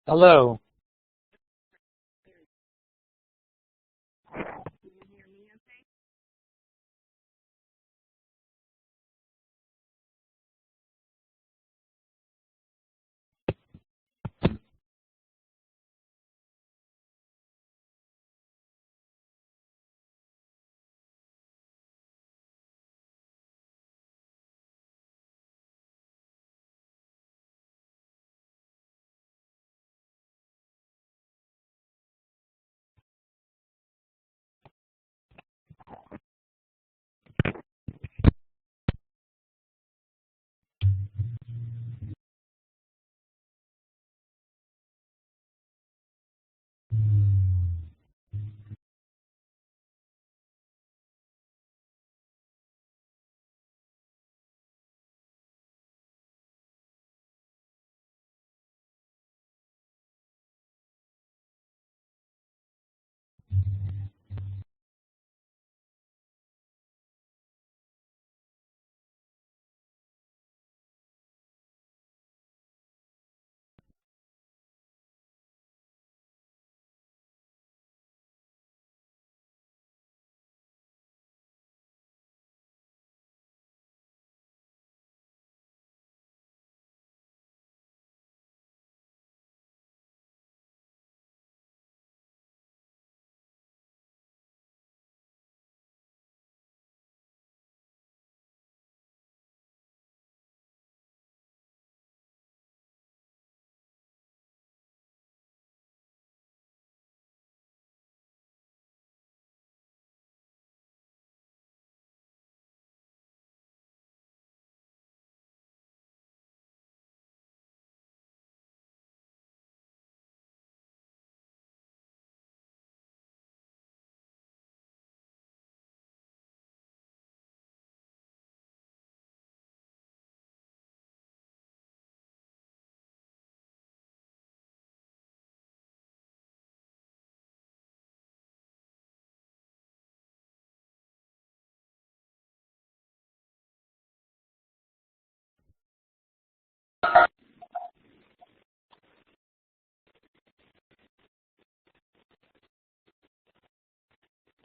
Hello.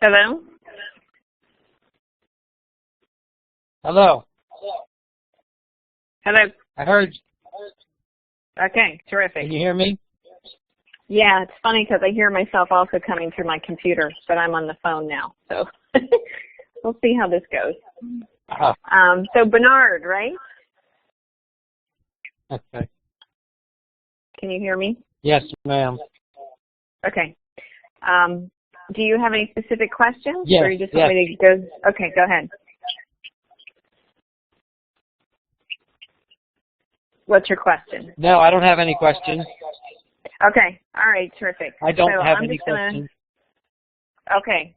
Hello? Hello. Hello. I heard. Okay, terrific. Can you hear me? Yeah, it's funny because I hear myself also coming through my computer, but I'm on the phone now. So we'll see how this goes. So Bernard, right? Okay. Can you hear me? Yes, ma'am. Okay. Do you have any specific questions? Yes, Or you just want me to go? Okay, go ahead. What's your question? No, I don't have any questions. Okay. All right, terrific. I don't have I'm any just gonna, questions. Okay.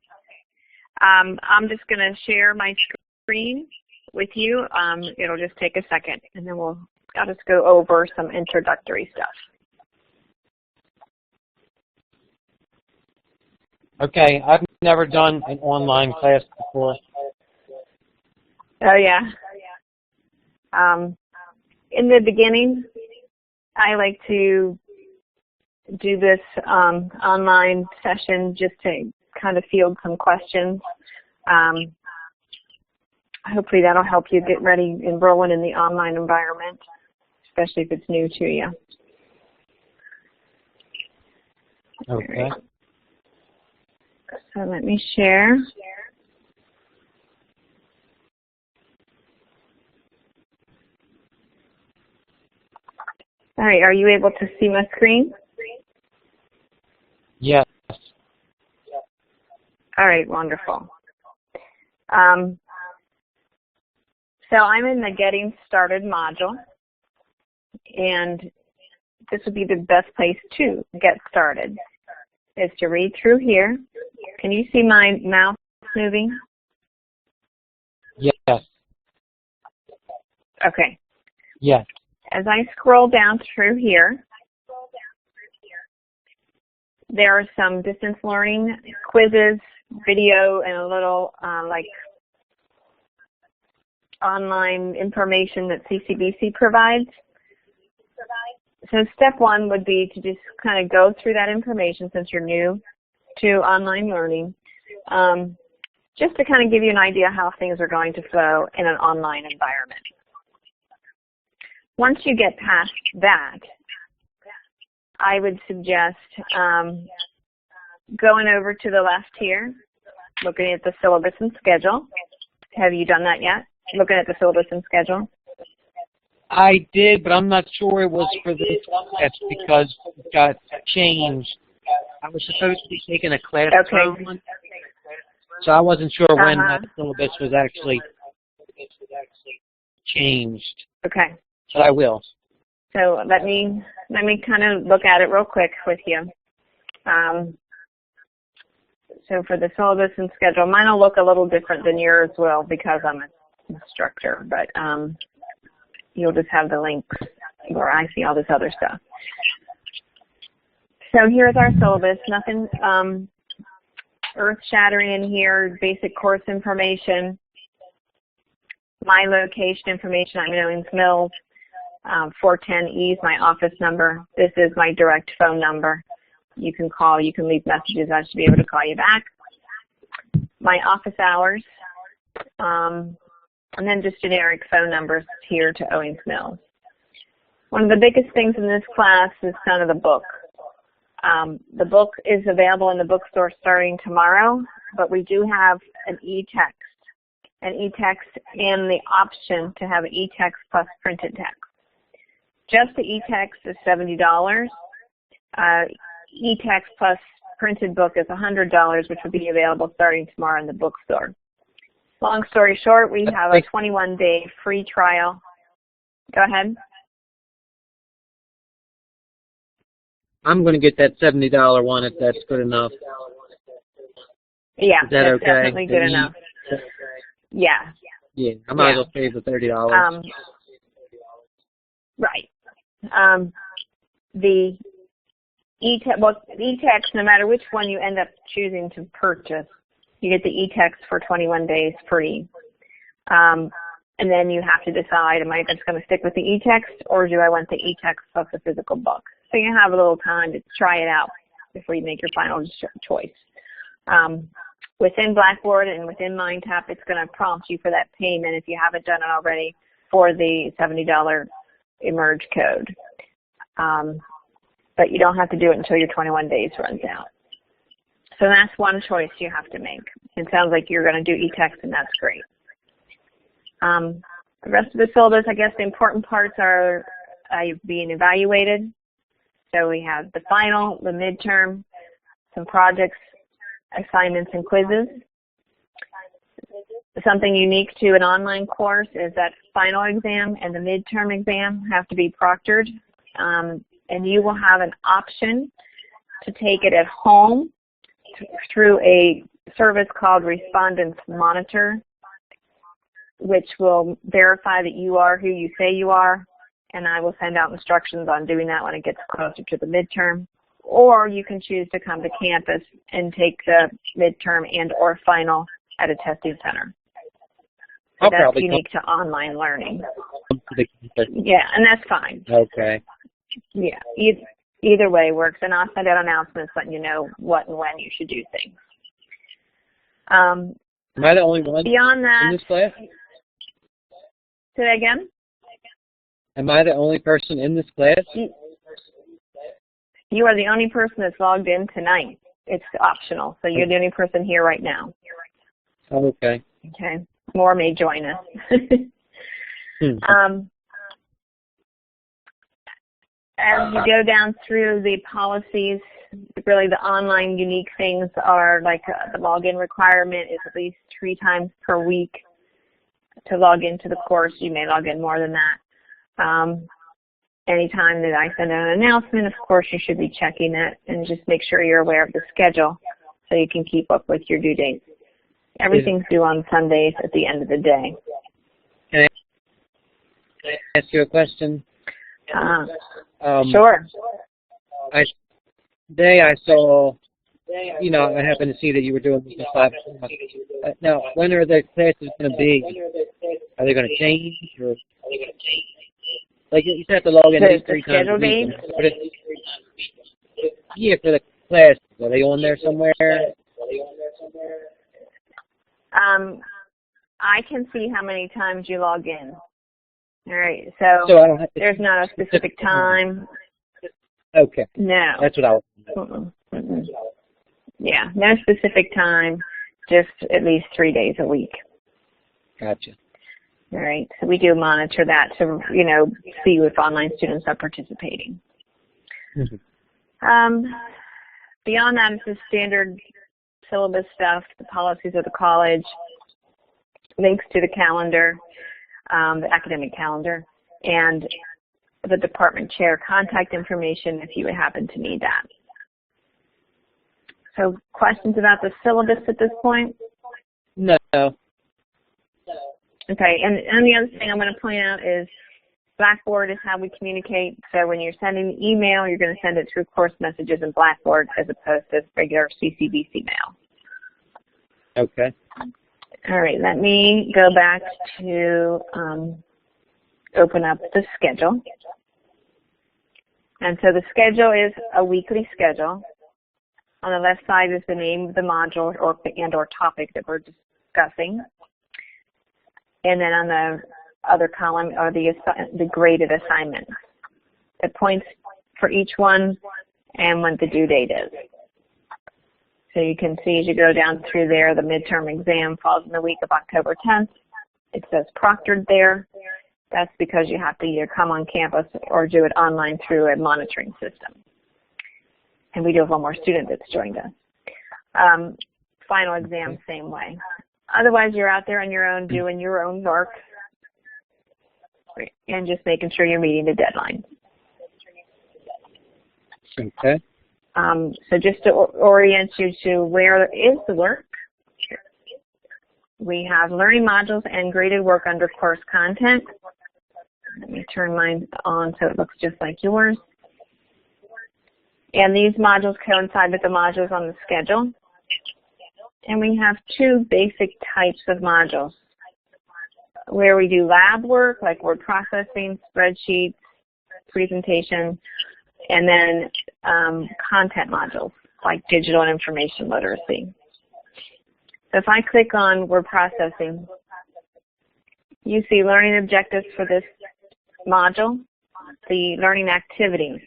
I'm just going to share my screen with you. It'll just take a second, and then I'll just go over some introductory stuff. Okay, I've never done an online class before. Oh, yeah. In the beginning, I like to do this online session just to kind of field some questions. Hopefully that'll help you get ready enrolling in the online environment, especially if it's new to you. Okay. Right. So let me share. All right, are you able to see my screen? Yes. All right, wonderful. So I'm in the Getting Started module, and this would be the best place to get started, is to read through here. Can you see my mouse moving? Yes. Okay. Yes. As I scroll down through here, there are some distance learning quizzes, video, and a little like online information that CCBC provides. So step one would be to just kind of go through that information since you're new to online learning, just to kind of give you an idea how things are going to flow in an online environment. Once you get past that, I would suggest going over to the left here, looking at the syllabus and schedule. Have you done that yet? Looking at the syllabus and schedule? I did, but I'm not sure it was for this class because it got changed. I was supposed to be taking a class Okay. one, so I wasn't sure when that syllabus was actually changed. Okay. But I will. So let me kind of look at it real quick with you. So for the syllabus and schedule, mine will look a little different than yours will because I'm an instructor, but you'll just have the links where I see all this other stuff. So here's our syllabus. Nothing earth-shattering in here. Basic course information. My location information. I'm in Owings Mills. 410E is my office number. This is my direct phone number. You can call. You can leave messages. I should be able to call you back. My office hours. And then just generic phone numbers here to Owings Mills. One of the biggest things in this class is kind of the book. The book is available in the bookstore starting tomorrow, but we do have an e-text and the option to have an e-text plus printed text. Just the e-text is $70. E-text plus printed book is $100, which will be available starting tomorrow in the bookstore. Long story short, we have a 21-day free trial. Go ahead. I'm going to get that $70 one if that's good enough. Yeah, is that that's okay? Definitely good enough. Yeah. Yeah, I might as well save the $30. Right. The e-text, no matter which one you end up choosing to purchase, you get the e-text for 21 days free. And then you have to decide, am I just going to stick with the e-text or do I want the e-text plus a physical book? So you have a little time to try it out before you make your final choice. Within Blackboard and within MindTap, it's going to prompt you for that payment if you haven't done it already for the $70 Emerge code. But you don't have to do it until your 21 days runs out. So that's one choice you have to make. It sounds like you're going to do e-text, and that's great. The rest of the syllabus, I guess the important parts are being evaluated. So we have the final, the midterm, some projects, assignments, and quizzes. Something unique to an online course is that final exam and the midterm exam have to be proctored. And you will have an option to take it at home through a service called Respondents Monitor, which will verify that you are who you say you are, and I will send out instructions on doing that when it gets closer to the midterm. Or you can choose to come to campus and take the midterm and or final at a testing center. So that's unique to online learning. Yeah, and that's fine. Okay. Yeah, either way works, and I'll send out announcements letting you know what and when you should do things. Am I the only one beyond that, in this class? Say that again? Am I the only person in this class? You are the only person that's logged in tonight. It's optional, so you're the only person here right now. Okay. Okay. More may join us. As you go down through the policies, really the online unique things are like the login requirement is at least 3 times per week to log into the course. You may log in more than that. Anytime that I send out an announcement, of course, you should be checking it and just make sure you're aware of the schedule so you can keep up with your due dates. Everything's due on Sundays at the end of the day. Can I ask you a question? Sure. Today I saw, I happened to see that you were doing this platform. Now, when are the classes going to be? Are they going to change? Or? Like you have to log in at least The 3 times a schedule week. dates? But yeah, for the classes, are they on there somewhere? I can see how many times you log in. All right, So I don't have to there's not a specific time. Okay. No. That's what I was. Mm-mm. Mm-mm. Yeah, no specific time, just at least 3 days a week. Gotcha. All right, so we do monitor that to, see if online students are participating. Mm-hmm. Beyond that, it's the standard syllabus stuff, the policies of the college, links to the calendar, the academic calendar, and the department chair contact information if you would happen to need that. So questions about the syllabus at this point? No. Okay, and the other thing I'm going to point out is Blackboard is how we communicate. So when you're sending an email, you're going to send it through course messages in Blackboard as opposed to regular CCBC mail. Okay. All right, let me go back to open up the schedule. And so the schedule is a weekly schedule. On the left side is the name of the module or topic that we're discussing. And then on the other column are the graded assignments. The points for each one and when the due date is. So you can see as you go down through there, the midterm exam falls in the week of October 10th. It says proctored there. That's because you have to either come on campus or do it online through a monitoring system. And we do have one more student that's joined us. Final exam, same way. Otherwise, you're out there on your own doing your own work and just making sure you're meeting the deadline. Okay. So just to orient you to where is the work, we have learning modules and graded work under course content. Let me turn mine on so it looks just like yours. And these modules coincide with the modules on the schedule. And we have 2 basic types of modules where we do lab work like word processing, spreadsheets, presentation, and then content modules like digital and information literacy. So if I click on word processing, you see learning objectives for this module, the learning activities.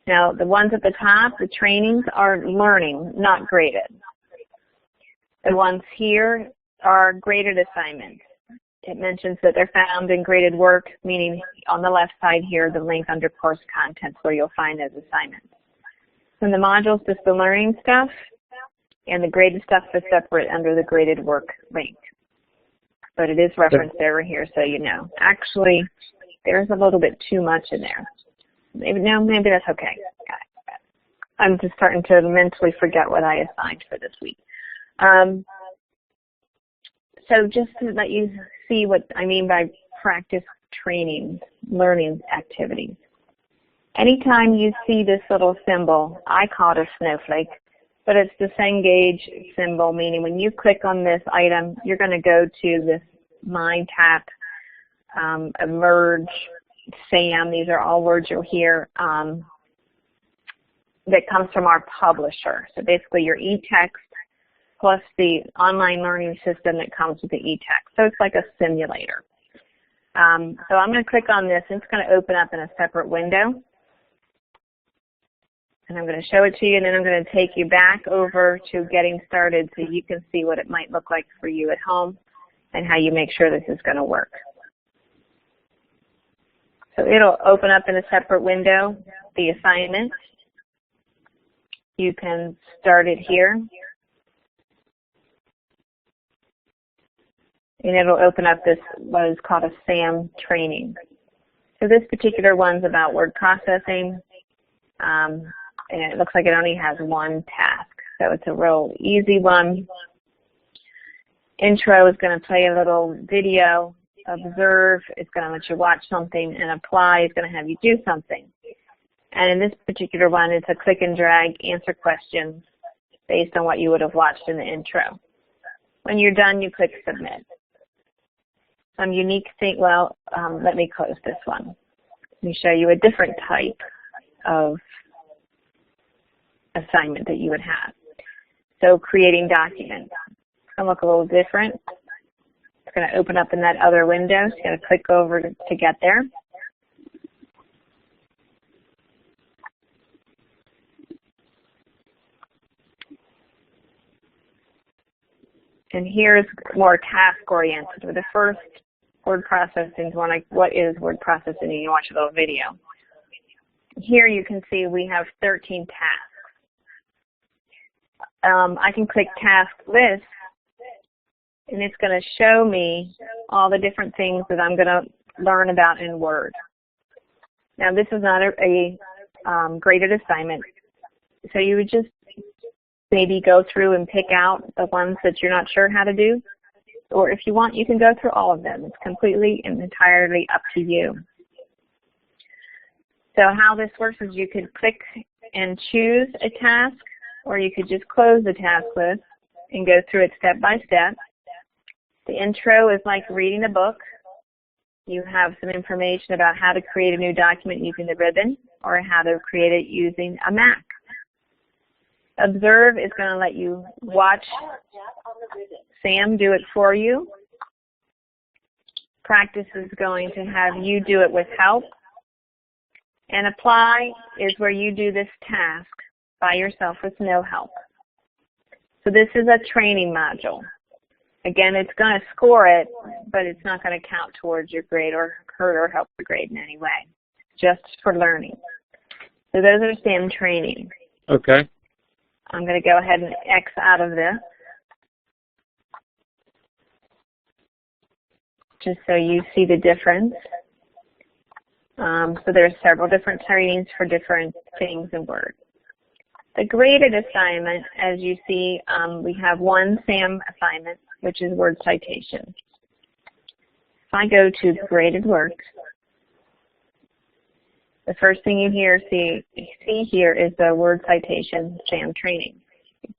Now the ones at the top, the trainings, are learning, not graded. The ones here are graded assignments. It mentions that they're found in graded work, meaning on the left side here, the link under course contents where you'll find those assignments. So in the modules, just the learning stuff, and the graded stuff is separate under the graded work link. But it is referenced over here so you know. Actually, there's a little bit too much in there. Maybe that's okay. I'm just starting to mentally forget what I assigned for this week. So just to let you see what I mean by practice training, learning activities. Anytime you see this little symbol, I call it a snowflake, but it's the Cengage symbol, meaning when you click on this item, you're going to go to this Mind Tap, Emerge, SAM. These are all words you'll hear that comes from our publisher. So basically your e-text plus the online learning system that comes with the e-text. So it's like a simulator. So I'm going to click on this, and it's going to open up in a separate window. And I'm going to show it to you, and then I'm going to take you back over to getting started so you can see what it might look like for you at home and how you make sure this is going to work. So it'll open up in a separate window, the assignment. You can start it here. And it'll open up this, what is called a SAM training. So this particular one's about word processing, and it looks like it only has one task. So it's a real easy one. Intro is going to play a little video. Observe is going to let you watch something, and apply is going to have you do something. And in this particular one, it's a click and drag, answer questions based on what you would have watched in the intro. When you're done, you click submit. Some unique thing, let me close this one. Let me show you a different type of assignment that you would have. So creating documents. It's going to look a little different. It's going to open up in that other window. So you're going to click over to get there. And here's more task-oriented. The first word processing is one like, what is word processing? You watch a little video. Here you can see we have 13 tasks. I can click task list, and it's going to show me all the different things that I'm going to learn about in Word. Now this is not a graded assignment, so you would just maybe go through and pick out the ones that you're not sure how to do, or if you want, you can go through all of them. It's completely and entirely up to you. So how this works is you could click and choose a task, or you could just close the task list and go through it step by step. The intro is like reading a book. You have some information about how to create a new document using the ribbon, or how to create it using a Mac. Observe is going to let you watch Sam do it for you. Practice is going to have you do it with help. And apply is where you do this task by yourself with no help. So this is a training module. Again, it's going to score it, but it's not going to count towards your grade or hurt or help the grade in any way. Just for learning. So those are SAM training. Okay. I'm going to go ahead and X out of this, just so you see the difference. So there are several different trainings for different things in Word. The graded assignment, as you see, we have one SAM assignment, which is word citation. If I go to the graded works, the first thing you see here is the word citation SAM training.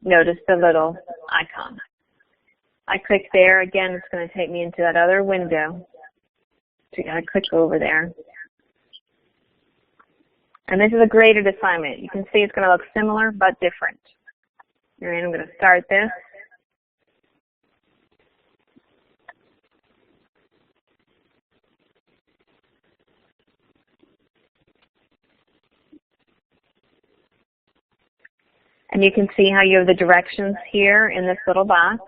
Notice the little icon. I click there. Again, it's going to take me into that other window. So you got to click over there. And this is a graded assignment. You can see it's going to look similar but different. And I'm going to start this. And you can see how you have the directions here in this little box,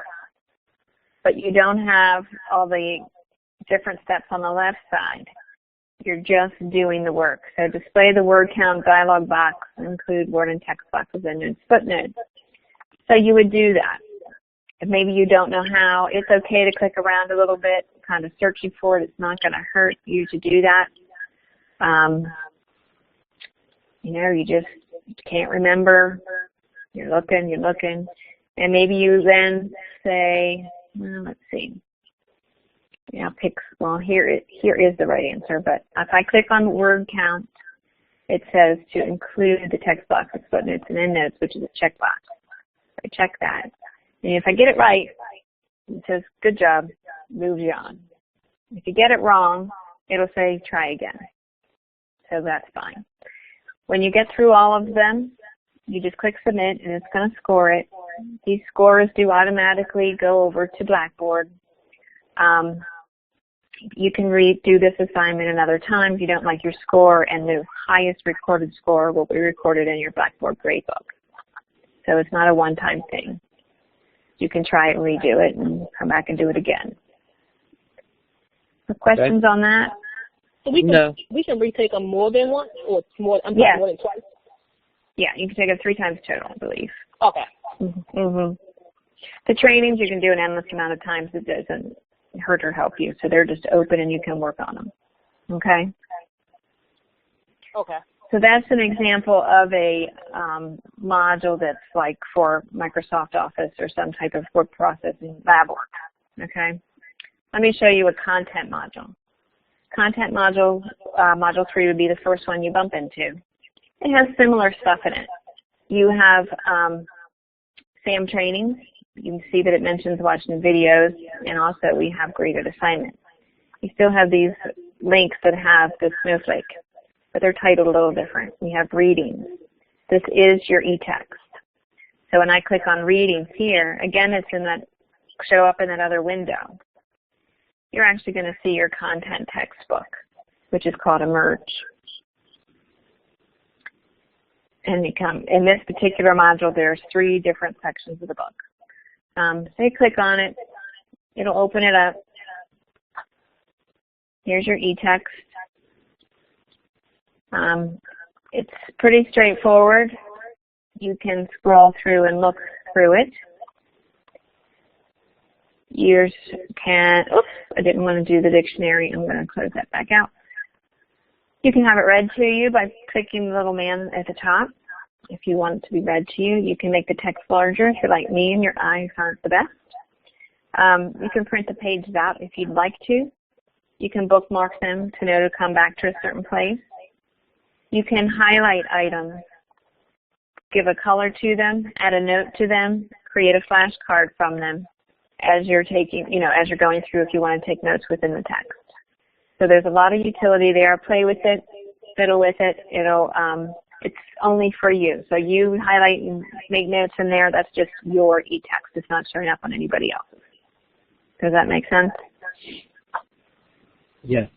but you don't have all the different steps on the left side. You're just doing the work. So display the word count dialog box, include word and text boxes, and footnotes. So you would do that. If maybe you don't know how, it's okay to click around a little bit, kind of searching for it. It's not going to hurt you to do that. You just can't remember. You're looking, and maybe you then say, well, let's see. Yeah, here is the right answer, but if I click on word count, it says to include the text boxes, footnotes, and endnotes, which is a checkbox. I check that. And if I get it right, it says, good job, moves you on. If you get it wrong, it'll say, try again. So that's fine. When you get through all of them, you just click submit, and it's going to score it. These scores do automatically go over to Blackboard. You can redo this assignment another time if you don't like your score, and the highest recorded score will be recorded in your Blackboard gradebook. So it's not a one-time thing. You can try it and redo it and come back and do it again. So questions on that? So we can retake them more than once, or more than twice? Yeah, you can take it 3 times total, I believe. Okay. Mm-hmm. The trainings you can do an endless amount of times. It doesn't hurt or help you, so they're just open and you can work on them. Okay? Okay. So that's an example of a module that's like for Microsoft Office or some type of word processing lab work. Okay? Let me show you a content module. Content module, module 3 would be the first one you bump into. It has similar stuff in it. You have SAM trainings. You can see that it mentions watching videos, and also we have graded assignments. You still have these links that have the snowflake but they're titled a little different. We have readings. This is your e-text. So when I click on readings here, again, it's in that, show up in that other window. You're actually going to see your content textbook, which is called Emerge. And in this particular module, there's 3 different sections of the book. So you click on it, it'll open it up. Here's your e-text. It's pretty straightforward. You can scroll through and look through it. You can, oops, I didn't want to do the dictionary. I'm going to close that back out. You can have it read to you by clicking the little man at the top. If you want it to be read to you, you can make the text larger if you're like me and your eyes aren't the best. You can print the pages out if you'd like to. You can bookmark them to know to come back to a certain place. You can highlight items, give a color to them, add a note to them, create a flashcard from them as you're taking, as you're going through if you want to take notes within the text. So there's a lot of utility there. Play with it, fiddle with it. It's only for you. So you highlight and make notes in there. That's just your e-text. It's not showing up on anybody else's. Does that make sense? Yes.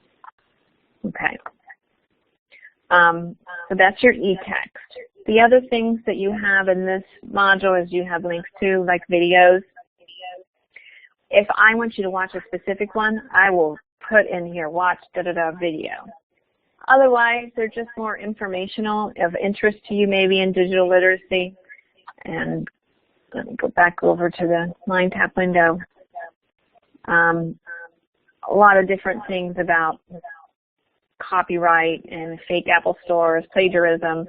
Okay. So that's your e-text. The other things that you have in this module is you have links to, like videos. If I want you to watch a specific one, I will put in here, watch da-da-da video. Otherwise, they're just more informational, of interest to you maybe in digital literacy. And let me go back over to the line tap window. A lot of different things about copyright and fake Apple stores, plagiarism.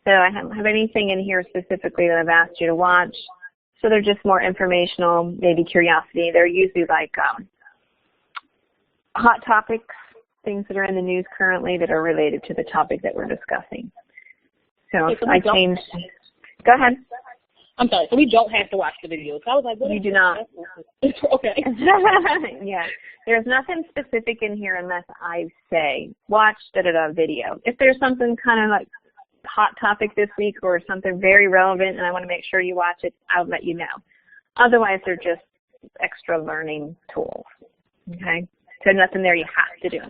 So I don't have anything in here specifically that I've asked you to watch. So they're just more informational, maybe curiosity. They're usually like hot topics, things that are in the news currently that are related to the topic that we're discussing. So okay, so I changed. Go ahead. I'm sorry, so we don't have to watch the videos. I was like, what? You do not. Okay. Yeah. There's nothing specific in here unless I say, watch da-da-da video. If there's something kind of like hot topic this week or something very relevant and I want to make sure you watch it, I'll let you know. Otherwise, they're just extra learning tools. Okay? So nothing there you have to do.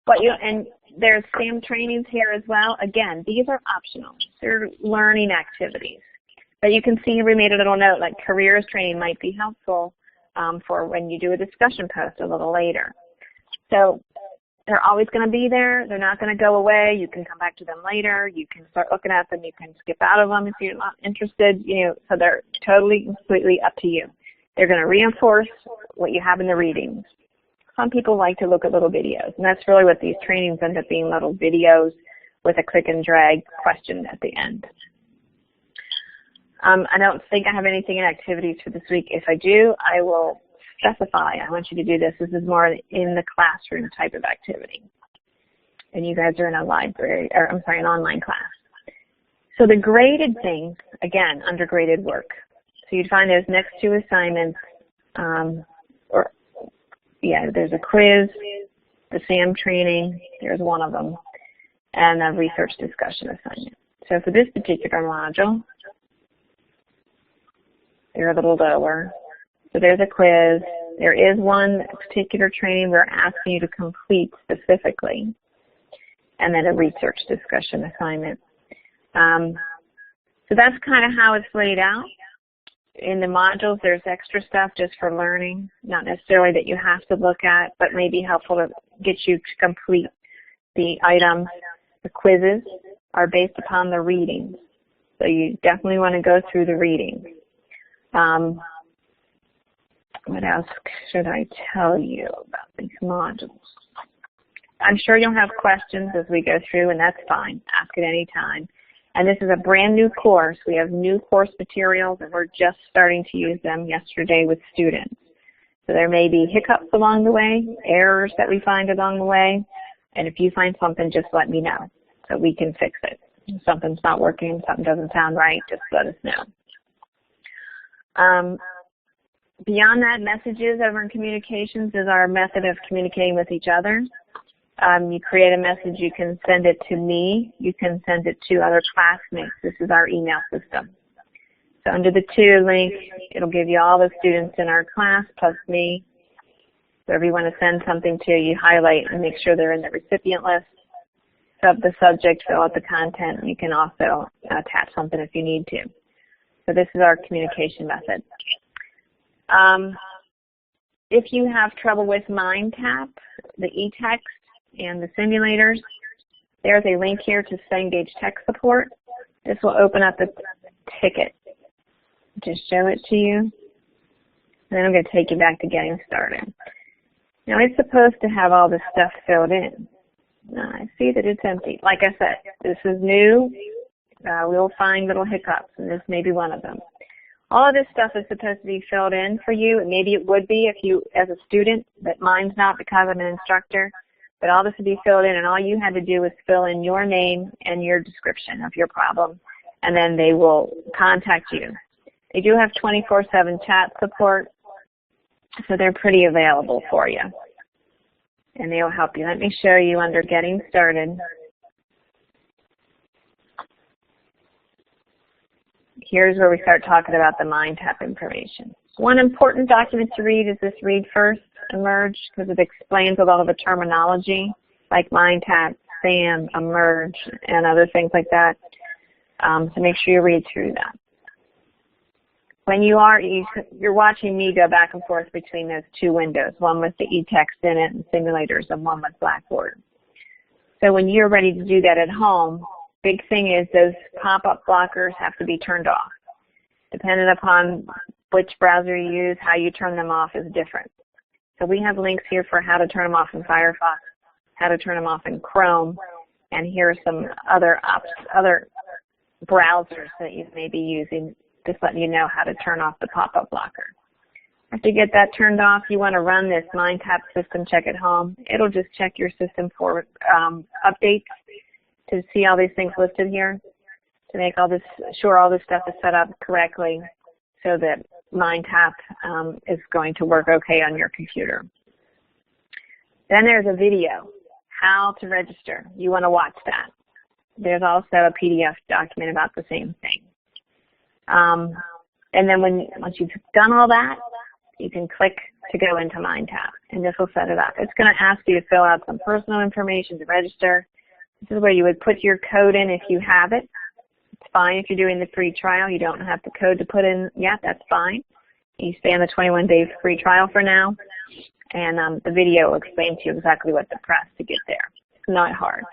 But and there's SAM trainings here as well. Again, these are optional. They're learning activities. But you can see we made a little note, like careers training might be helpful for when you do a discussion post a little later. So they're always going to be there. They're not going to go away. You can come back to them later. You can start looking at them. You can skip out of them if you're not interested. So they're totally, completely up to you. They're going to reinforce what you have in the readings. Some people like to look at little videos, and that's really what these trainings end up being, little videos with a click and drag question at the end. I don't think I have anything in activities for this week. If I do, I will specify. I want you to do this. This is more in the classroom type of activity. And you guys are in a library, or I'm sorry, an online class. So the graded things, again, under graded work. So you'd find those next to assignments, there's a quiz, the SAM training, there's one of them, and a research discussion assignment. So for this particular module, they're a little lower. So there's a quiz. There is one particular training we're asking you to complete specifically, and then a research discussion assignment. So that's kind of how it's laid out. In the modules, there's extra stuff just for learning, not necessarily that you have to look at, but may be helpful to get you to complete the items. The quizzes are based upon the readings, so you definitely want to go through the readings. What else should I tell you about these modules? I'm sure you'll have questions as we go through, and that's fine. Ask at any time. And this is a brand new course. We have new course materials, and we're just starting to use them yesterday with students. So there may be hiccups along the way, errors that we find along the way, and if you find something, just let me know so we can fix it. If something's not working, something doesn't sound right, just let us know. Beyond that, messages over in communications is our method of communicating with each other. You create a message, you can send it to me, you can send it to other classmates. This is our email system. So under the To link, it'll give you all the students in our class plus me. So if you want to send something to, you highlight and make sure they're in the recipient list. Fill up the subject, fill out the content. You can also attach something if you need to. So this is our communication method. If you have trouble with MindTap, the e-text, and the simulators, there's a link here to Cengage Tech Support. This will open up the ticket. Just show it to you. And then I'm going to take you back to getting started. Now it's supposed to have all this stuff filled in. Now, I see that it's empty. Like I said, this is new. We'll find little hiccups, and this may be one of them. All of this stuff is supposed to be filled in for you, and maybe it would be if you, as a student, but mine's not because I'm an instructor. But all this would be filled in, and all you had to do was fill in your name and your description of your problem, and then they will contact you. They do have 24/7 chat support, so they're pretty available for you, and they will help you. Let me show you under Getting Started. Here's where we start talking about the MindTap information. One important document to read is this Read First, Emerge, because it explains a lot of the terminology like MindTap, SAM, Emerge, and other things like that. So make sure you read through that. When you're watching me go back and forth between those two windows, one with the e-text in it and simulators and one with Blackboard. So when you're ready to do that at home, big thing is those pop-up blockers have to be turned off. Depending upon which browser you use, how you turn them off is different. So we have links here for how to turn them off in Firefox, how to turn them off in Chrome, and here are some other browsers that you may be using, just letting you know how to turn off the pop-up blocker. After you get that turned off, you want to run this MindTap system check at home. It'll just check your system for updates to see all these things listed here, to make sure all this stuff is set up correctly so that MindTap is going to work okay on your computer. Then there's a video, how to register. You want to watch that. There's also a PDF document about the same thing. And then once you've done all that, you can click to go into MindTap, and this will set it up. It's going to ask you to fill out some personal information to register. This is where you would put your code in if you have it. It's fine if you're doing the free trial. You don't have the code to put in yet. That's fine. You stay on the 21-day free trial for now, and the video will explain to you exactly what to press to get there. It's not hard.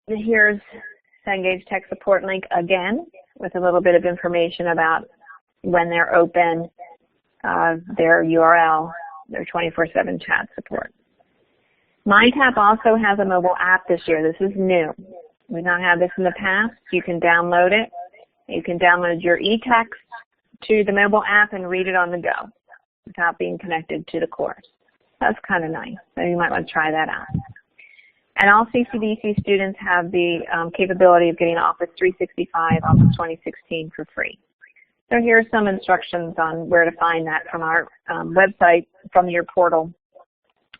Here's Cengage Tech Support link again with a little bit of information about when they're open, their URL, their 24/7 chat support. MindTap also has a mobile app this year. This is new. We've not had this in the past. You can download it. You can download your e-text to the mobile app and read it on the go without being connected to the course. That's kind of nice. So you might want to try that out. And all CCDC students have the capability of getting Office 365, Office 2016 for free. So here are some instructions on where to find that from our website, from your portal,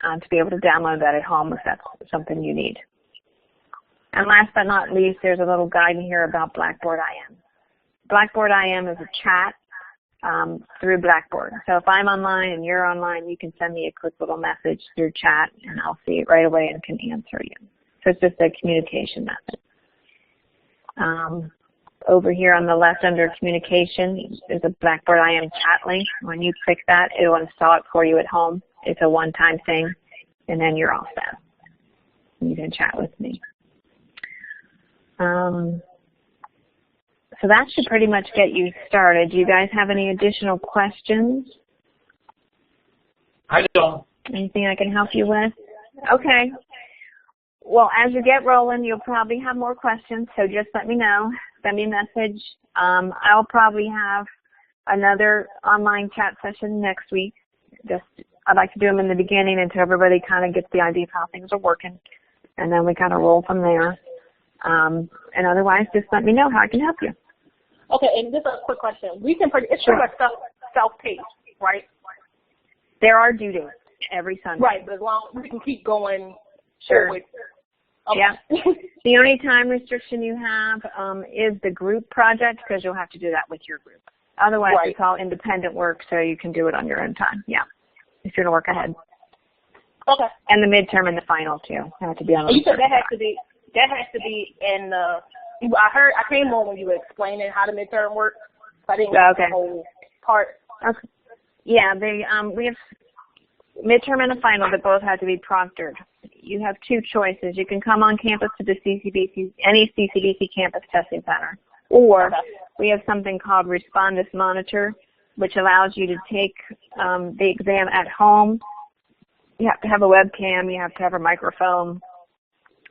to be able to download that at home if that's something you need. And last but not least, there's a little guide in here about Blackboard IM. Blackboard IM is a chat through Blackboard. So if I'm online and you're online, you can send me a quick little message through chat, and I'll see it right away and can answer you. So it's just a communication method. Over here on the left under communication, there's a Blackboard IM chat link. When you click that, it will install it for you at home. It's a one-time thing, and then you're all set. You can chat with me. So that should pretty much get you started. Do you guys have any additional questions? I don't. Anything I can help you with? Okay. Well, as you get rolling, you'll probably have more questions, so just let me know. Send me a message. I'll probably have another online chat session next week. I'd like to do them in the beginning until everybody kind of gets the idea of how things are working, and then we kind of roll from there. And otherwise, just let me know how I can help you. Okay, and just a quick question. It's pretty much self-paced, right? There are due dates. every Sunday. Right, but as long as we can keep going. Sure. Okay. Yeah. The only time restriction you have is the group project, because you'll have to do that with your group. Otherwise, Right. it's all independent work, so you can do it on your own time. Yeah, if you're going to work ahead. Okay. And the midterm and the final too have to be on. You said that has to be in. I came on when you were explaining how the midterm works. So I didn't get Okay. the whole part. Okay. Yeah, we have midterm and a final that both have to be proctored. You have two choices. You can come on campus to the any CCDC campus testing center, or we have something called Respondus Monitor, which allows you to take the exam at home. You have to have a webcam. You have to have a microphone.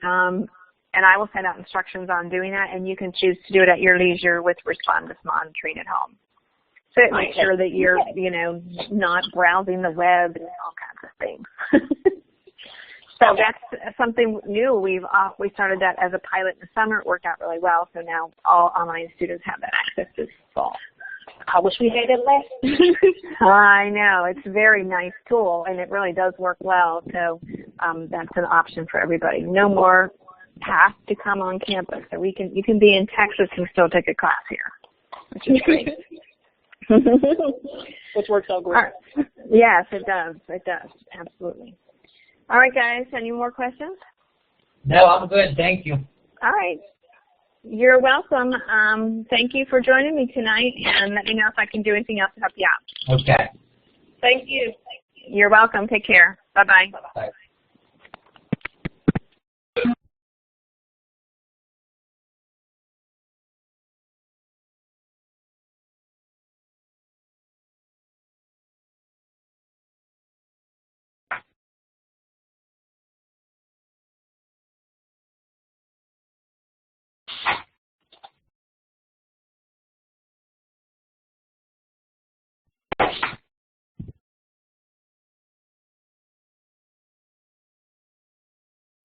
And I will send out instructions on doing that, and you can choose to do it at your leisure with Respondus monitoring at home. So it makes sure that you're, not browsing the web and all kinds of things. So that's something new. We started that as a pilot in the summer. It worked out really well. So now all online students have that access this fall. I wish we had it less. I know. It's a very nice tool, and it really does work well. So that's an option for everybody. No more have to come on campus. So you can be in Texas and still take a class here, which is great. Which works out great. Right. Yes, it does. It does. Absolutely. All right, guys. Any more questions? No, I'm good. Thank you. All right. You're welcome. Thank you for joining me tonight, and let me know if I can do anything else to help you out. Okay. Thank you. You're welcome. Take care. Bye-bye. Bye.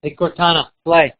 Hey, Cortana, play.